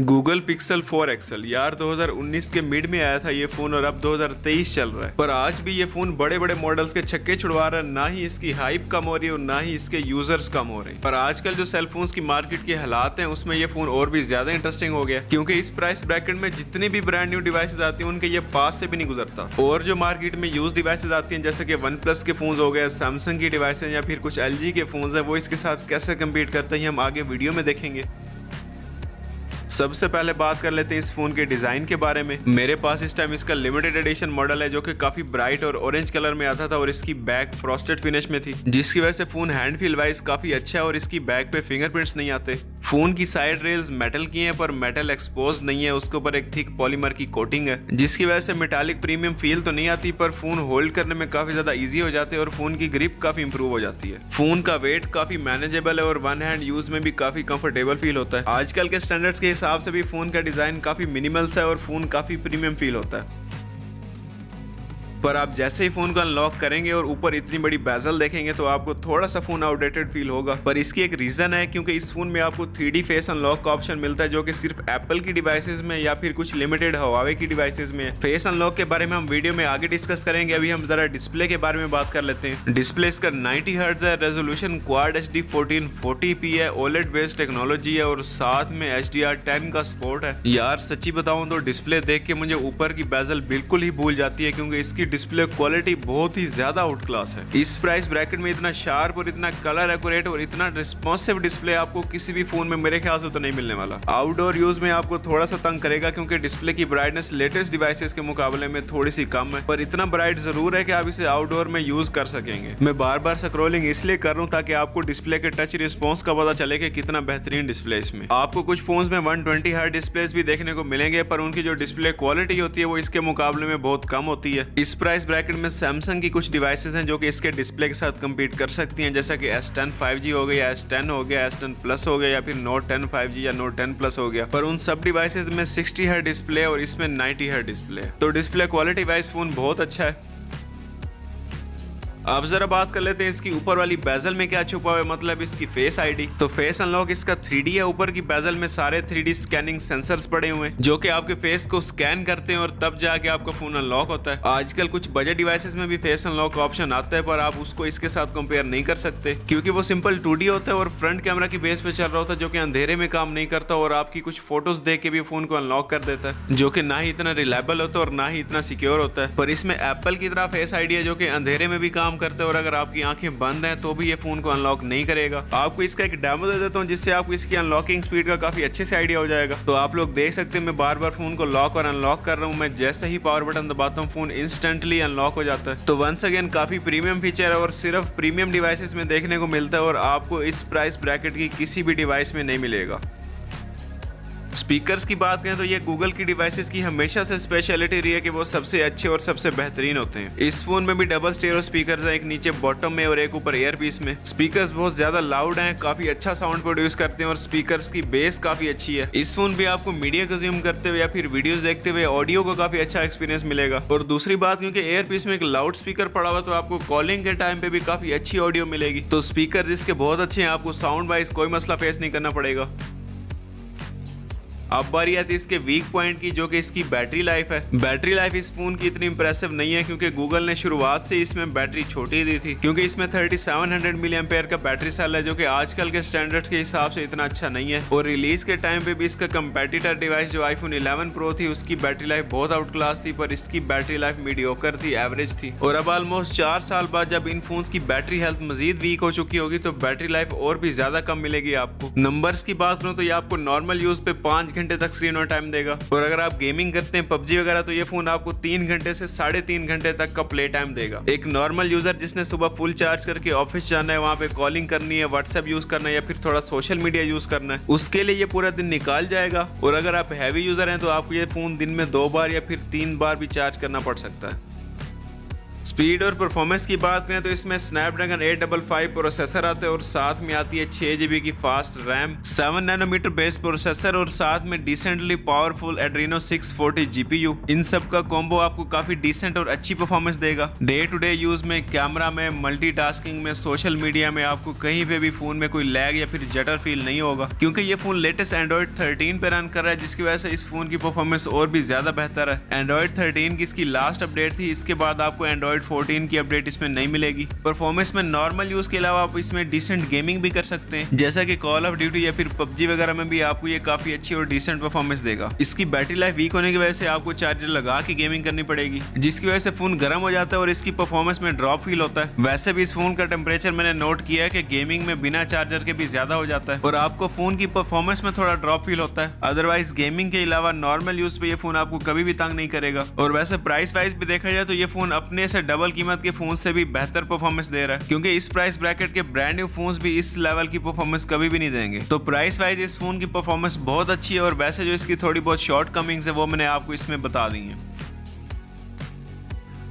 Google pixel 4 axle यार 2019 के mid में आया था ये फोन और अब 2023 चल रहा है, पर आज भी ये फोन बड़े बड़े मॉडल्स के छक्के छुड़वा रहा है। ना ही इसकी हाइप कम हो रही है और ना ही इसके यूजर्स कम हो रहे हैं। पर आजकल जो सेल फोन्स की मार्केट के हालात हैं उसमें ये फोन और भी ज्यादा इंटरेस्टिंग हो गया, क्योंकि इस प्राइस ब्रैकेट में जितनी भी ब्रांड न्यू डिवाइसेज आती हैं उनके ये पास से भी नहीं गुजरता। और जो मार्केट में यूज डिवाइसेज आती हैं जैसे कि वन प्लस के फोन हो गए, सैमसंग की डिवाइसेज या फिर कुछ LG के फोन है, वो इसके साथ कैसे कम्पीट करते हैं हम आगे वीडियो में देखेंगे। सबसे पहले बात कर लेते हैं इस फोन के डिजाइन के बारे में। मेरे पास इस टाइम इसका लिमिटेड एडिशन मॉडल है जो कि काफी ब्राइट और ऑरेंज कलर में आता था और इसकी बैक फ्रॉस्टेड फिनिश में थी, जिसकी वजह से फोन हैंड फील वाइज काफी अच्छा है और इसकी बैक पे फिंगरप्रिंट्स नहीं आते। फोन की साइड रेल्स मेटल की हैं पर मेटल एक्सपोज नहीं है, उसके ऊपर एक थिक पॉलीमर की कोटिंग है जिसकी वजह से मेटालिक प्रीमियम फील तो नहीं आती, पर फोन होल्ड करने में काफी ज्यादा इजी हो जाते हैं और फोन की ग्रिप काफी इंप्रूव हो जाती है। फोन का वेट काफी मैनेजेबल है और वन हैंड यूज में भी काफी कंफर्टेबल फील होता है। आजकल के स्टैंडर्ड्स के हिसाब से भी फोन का डिजाइन काफी मिनिमल सा है और फोन काफी प्रीमियम फील होता है। पर आप जैसे ही फोन को अनलॉक करेंगे और ऊपर इतनी बड़ी बेजल देखेंगे तो आपको थोड़ा सा फोन आउटडेटेड फील होगा, पर इसकी एक रीजन है क्योंकि इस फोन में आपको 3D फेस अनलॉक का ऑप्शन मिलता है जो कि सिर्फ एप्पल की डिवाइसेस में या फिर कुछ लिमिटेड हवावे की डिवाइसेस में है। फेस अनलॉक के बारे में हम वीडियो में आगे डिस्कस करेंगे, अभी हम जरा डिस्प्ले के बारे में बात कर लेते हैं। डिस्प्ले इसका 90 हर्ट्ज है, रेजोल्यूशन क्वाड HD 1440p है, OLED बेस्ड टेक्नोलॉजी है और साथ में HDR10 का सपोर्ट है। यार सच्ची बताऊं तो डिस्प्ले देख के मुझे ऊपर की बेजल बिल्कुल ही भूल जाती है, क्योंकि इसकी डिस्प्ले क्वालिटी बहुत ही ज्यादा आउट क्लास है। इस प्राइस ब्रैकेट में इतना शार्प और इतना कलर एक्यूरेट और इतना रिस्पॉन्सिव डिस्प्ले आपको किसी भी फोन में मेरे ख्याल से तो नहीं मिलने वाला। आउटडोर यूज में आपको थोड़ा सा तंग करेगा क्योंकि डिस्प्ले की ब्राइटनेस लेटेस्ट डिवाइसेस के मुकाबले में थोड़ी सी कम है, पर इतना ब्राइट जरूर है कि आप इसे आउटडोर में यूज कर सकेंगे। मैं बार बार स्क्रॉलिंग इसलिए कर रहा हूँ ताकि आपको डिस्प्ले के टच रिस्पॉन्स का पता चले कि कितना बेहतरीन डिस्प्ले इसमें। आपको कुछ फोन्स में 120 हर्ट्ज डिस्प्लेस भी देखने को मिलेंगे, पर उनकी जो डिस्प्ले क्वालिटी होती है वो इसके मुकाबले में बहुत कम होती है। इस प्राइस ब्रैकेट में सैमसंग की कुछ डिवाइसेस हैं जो कि इसके डिस्प्ले के साथ compete कर सकती हैं, जैसा कि S10 5G हो गया, S10 हो गया, S10 Plus हो गया या फिर Note 10 5G या Note 10 Plus हो गया। पर उन सब डिवाइसेस में 60 हर्ट्ज डिस्प्ले और इसमें 90 हर्ट्ज डिस्प्ले है, तो डिस्प्ले क्वालिटी वाइज फोन बहुत अच्छा है। अब जरा बात कर लेते हैं इसकी ऊपर वाली बेजल में क्या छुपा हुआ है, मतलब इसकी फेस आईडी। तो फेस अनलॉक इसका 3D है, ऊपर की बेजल में सारे 3D स्कैनिंग सेंसर्स पड़े हुए हैं जो कि आपके फेस को स्कैन करते हैं और तब जाके आपका फोन अनलॉक होता है। आजकल कुछ बजट डिवाइसेस में भी फेस अनलॉक का ऑप्शन आता है, पर आप उसको इसके साथ कंपेयर नहीं कर सकते क्योंकि वो सिंपल 2D होता है और फ्रंट कैमरा की बेस पे चल रहा होता है जो कि अंधेरे में काम नहीं करता और आपकी कुछ फोटोज देख के भी फोन को अनलॉक कर देता है, जो कि ना ही इतना रिलायबल होता है और ना ही इतना सिक्योर होता है। पर इसमें एप्पल की तरह फेस आईडी है जो कि अंधेरे में भी काम करता है और अगर आपकी आंखें बंद हैं तो भी ये फोन को अनलॉक नहीं करेगा। आपको इसका एक डेमो दे देता हूं जिससे आपको इसकी अनलॉकिंग स्पीड का काफी अच्छे से आइडिया हो जाएगा। तो आप लोग देख सकते हैं मैं बार बार फोन को लॉक और अनलॉक कर रहा हूं, मैं जैसे ही पावर बटन दबाता हूं फोन इंस्टेंटली अनलॉक हो जाता है। तो वंस अगेन काफी प्रीमियम फीचर है और सिर्फ प्रीमियम डिवाइसेस में देखने को मिलता है और आपको इस प्राइस ब्रैकेट की किसी भी डिवाइस में नहीं मिलेगा। स्पीकर्स की बात करें तो ये गूगल की डिवाइसेस की हमेशा से स्पेशलिटी रही है कि वो सबसे अच्छे और सबसे बेहतरीन होते हैं। इस फोन में भी डबल स्टीरियो स्पीकर्स हैं, एक नीचे बॉटम में और एक ऊपर ईयरपीस में। स्पीकर्स बहुत ज्यादा लाउड हैं, काफी अच्छा साउंड प्रोड्यूस करते हैं और स्पीकर्स की बेस काफी अच्छी है। इस फोन पे आपको मीडिया कंज्यूम करते हुए या फिर वीडियोस देखते हुए ऑडियो का काफी अच्छा एक्सपीरियंस मिलेगा। और दूसरी बात, क्योंकि ईयरपीस में एक लाउड स्पीकर पड़ा हुआ तो आपको कॉलिंग के टाइम पे भी काफी अच्छी ऑडियो मिलेगी। तो स्पीकर इसके बहुत अच्छे हैं, आपको साउंड वाइज कोई मसला फेस नहीं करना पड़ेगा। अब बारी आती है इसके वीक पॉइंट की, जो कि इसकी बैटरी लाइफ है। बैटरी लाइफ इस फोन की इतनी इंप्रेसिव नहीं है क्योंकि गूगल ने शुरुआत से इसमें बैटरी छोटी दी थी, क्योंकि इसमें 3700 mAh का बैटरी सेल है जो कि आजकल के स्टैंडर्ड्स के हिसाब से इतना अच्छा नहीं है। और रिलीज के टाइम पे भी इसका कंपेटिटर डिवाइस जो iPhone 11 Pro थी उसकी बैटरी लाइफ बहुत आउट क्लास थी, पर इसकी बैटरी लाइफ मीडियोकर थी, एवरेज थी। और अब ऑलमोस्ट 4 साल बाद जब इन फोन्स की बैटरी हेल्थ मजीद वीक हो चुकी होगी तो बैटरी लाइफ और भी ज्यादा कम मिलेगी आपको। नंबर्स की बात करूं तो ये आपको नॉर्मल यूज पे 5 घंटे तक स्क्रीन और टाइम देगा, और अगर आप गेमिंग करते हैं PUBG वगैरह तो ये फोन आपको 3 घंटे से 3.5 घंटे तक का प्ले टाइम देगा। एक नॉर्मल यूजर जिसने सुबह फुल चार्ज करके ऑफिस जाना है, वहां पे कॉलिंग करनी है, व्हाट्सएप यूज करना है या फिर थोड़ा सोशल मीडिया यूज करना है, उसके लिए ये पूरा दिन निकाल जाएगा। और अगर आप हैवी यूजर हैं तो आपको ये फोन दिन में 2 बार या फिर 3 बार भी चार्ज करना पड़ सकता है। स्पीड और परफॉर्मेंस की बात करें तो इसमें स्नैपड्रैगन 855 प्रोसेसर आता है और साथ में आती है 6 GB की fast RAM, 7 nanometre base processor और साथ में डिसेंटली पावरफुल एड्रीनो 640 GPU। इन सब का कॉम्बो आपको काफी डिसेंट और अच्छी परफॉर्मेंस देगा। डे टू डे यूज में, कैमरा में, मल्टीटास्किंग में, सोशल मीडिया में आपको कहीं पे भी फोन में कोई लैग या फिर जटर फील नहीं होगा, क्योंकि ये फोन लेटेस्ट एंड्रॉइड 13 पे रन कर रहा है, जिसकी वजह से इस फोन की परफॉर्मेंस और भी ज्यादा बेहतर है। एंड्रॉइड 13 की इसकी लास्ट अपडेट थी, इसके बाद आपको एंड्रॉइड 14 की अपडेट इसमें नहीं मिलेगी। परफॉर्मेंस में नॉर्मल यूज के अलावा आप इसमें डिसेंट गेमिंग भी कर सकते हैं, जैसा कि कॉल ऑफ ड्यूटी या फिर पबजी वगैरह में भी आपको ये काफी अच्छी और डिसेंट परफॉर्मेंस देगा। इसकी बैटरी लाइफ वीक होने की वजह से आपको चार्जर लगा के गेमिंग करनी पड़ेगी, जिसकी वजह से फोन गर्म हो जाता है और इसकी परफॉर्मेंस में ड्रॉप फील होता है। वैसे भी इस फोन का टेम्परेचर मैंने नोट किया है कि गेमिंग में बिना चार्जर के भी ज्यादा हो जाता है और आपको फोन की परफॉर्मेंस में थोड़ा ड्रॉप फील होता है। अदरवाइज गेमिंग के अलावा नॉर्मल यूज पे ये फोन आपको कभी भी तंग नहीं करेगा। और वैसे प्राइस वाइज भी देखा जाए तो ये फोन अपने से डबल कीमत के फोन से भी बेहतर परफॉर्मेंस दे रहा है, क्योंकि इस प्राइस ब्रैकेट के ब्रांड न्यू फोन्स भी इस लेवल की परफॉर्मेंस कभी भी नहीं देंगे। तो प्राइस वाइज इस फोन की परफॉर्मेंस बहुत अच्छी है और वैसे जो इसकी थोड़ी बहुत शॉर्ट कमिंग्स है वो मैंने आपको इसमें बता दी है।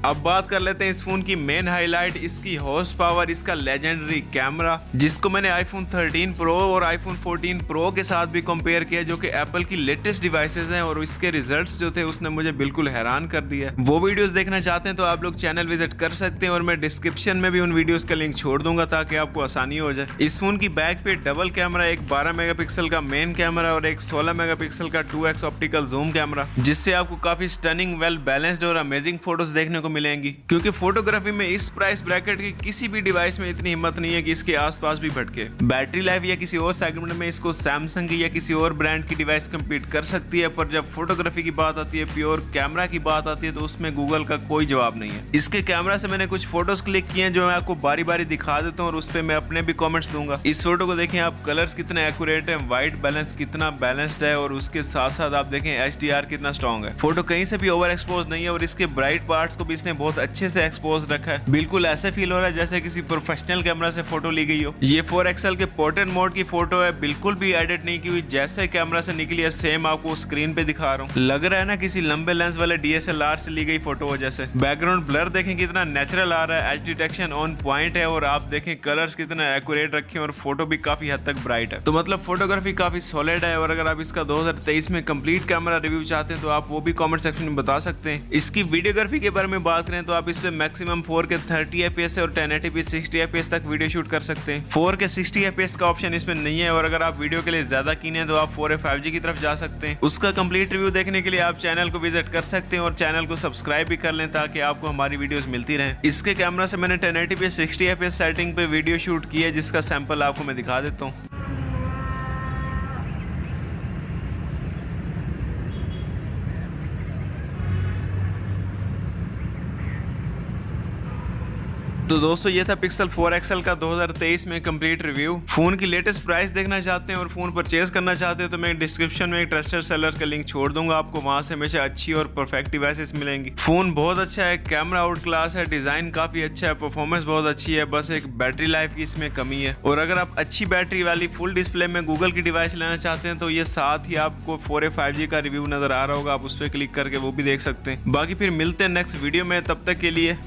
अब बात कर लेते हैं इस फोन की मेन हाईलाइट, इसकी हॉर्स पावर, इसका लेजेंडरी कैमरा, जिसको मैंने आईफोन 13 प्रो और आईफोन 14 प्रो के साथ भी कंपेयर किया, जो कि एप्पल की लेटेस्ट डिवाइसेस हैं, और इसके रिजल्ट्स जो थे उसने मुझे बिल्कुल हैरान कर दिया। वो वीडियोस देखना चाहते हैं तो आप लोग चैनल विजिट कर सकते हैं और मैं डिस्क्रिप्शन में भी उन वीडियोस का लिंक छोड़ दूंगा ताकि आपको आसानी हो जाए। इस फोन की बैक पे डबल कैमरा, एक 12 मेगापिक्सल का मेन कैमरा और एक 16 मेगापिक्सल का 2x ऑप्टिकल जूम कैमरा, जिससे आपको काफी स्टनिंग, वेल बैलेंस्ड और अमेजिंग फोटोज देखने को मिलेंगी, क्योंकि फोटोग्राफी में इस प्राइस ब्रैकेट की किसी भी डिवाइस में इतनी हिम्मत नहीं है कि इसके आसपास भी भटके। बैटरी लाइफ या किसी और सेगमेंट में इसको सैमसंग की या किसी और ब्रांड की डिवाइस कम्पीट कर सकती है, पर जब फोटोग्राफी की बात आती है, प्योर कैमरा की बात आती है, तो उसमें गूगल का कोई जवाब नहीं है। इसके कैमरा से मैंने कुछ फोटोज क्लिक किए हैं जो मैं आपको बारी बारी दिखा देता हूँ और उस पर मैं अपने भी कॉमेंट्स दूंगा। इस फोटो को देखें आप, कलर्स कितने एक्यूरेट है, व्हाइट बैलेंस कितना बैलेंस्ड है, और उसके साथ साथ आप देखें HDR कितना स्ट्रॉन्ग है। फोटो कहीं से भी ओवर एक्सपोज नहीं है और इसके ब्राइट पार्ट्स को भी इसने बहुत अच्छे से एक्सपोज रखा है। बिल्कुल ऐसे फील हो रहा है जैसे किसी प्रोफेशनल कैमरा से फोटो ली गई हो। ये 4XL के पोर्ट्रेट मोड की फोटो है, बिल्कुल भी एडिट नहीं की हुई, जैसे कैमरा से निकली है सेम आपको स्क्रीन पे दिखा रहा हूँ। लग रहा है ना किसी लंबे लेंस वाले DSLR से ली गई फोटो हो जैसे। बैकग्राउंड ब्लर देखें कितना नेचुरल आ रहा है, एज डिटेक्शन ऑन पॉइंट है, और आप देखें कलर्स कितना एक्यूरेट रखे और फोटो भी काफी हद तक ब्राइट है। तो मतलब फोटोग्राफी काफी सॉलिड है। और अगर आप इसका 2023 में कंप्लीट कैमरा रिव्यू चाहते हैं तो आप वो भी कमेंट सेक्शन में बता सकते हैं। इसकी वीडियोग्राफी के बारे में बात करें तो आप इस पे मैक्सिमम 4K 30 FPS और 1080p 60 FPS तक वीडियो शूट कर सकते हैं। 4K 60 FPS का ऑप्शन इसमें नहीं है, और अगर आप वीडियो के लिए ज्यादा कीन है तो आप 4A 5G की तरफ जा सकते हैं। उसका कंप्लीट रिव्यू देखने के लिए आप चैनल को विजिट कर सकते हैं और चैनल को सब्सक्राइब भी कर लें ताकि आपको हमारी वीडियोस मिलती रहें। इसके कैमरा से मैंने 1080p 60 FPS सेटिंग पे वीडियो शूट की है, जिसका सैंपल आपको मैं दिखा देता हूँ। तो दोस्तों ये था पिक्सल 4XL का 2023 में कंप्लीट रिव्यू। फोन की लेटेस्ट प्राइस देखना चाहते हैं और फोन परचेज करना चाहते हैं तो मैं डिस्क्रिप्शन में एक ट्रस्टेड सेलर का लिंक छोड़ दूंगा, आपको वहां से हमेशा अच्छी और परफेक्ट डिवाइसेस मिलेंगी। फोन बहुत अच्छा है, कैमरा आउट क्लास है, डिजाइन काफी अच्छा है, परफॉर्मेंस बहुत अच्छी है, बस एक बैटरी लाइफ की इसमें कमी है। और अगर आप अच्छी बैटरी वाली फुल डिस्प्ले में गूगल की डिवाइस लेना चाहते हैं तो ये साथ ही आपको 4A 5G का रिव्यू नजर आ रहा होगा, आप उस पर क्लिक करके वो भी देख सकते हैं। बाकी फिर मिलते हैं नेक्स्ट वीडियो में, तब तक के लिए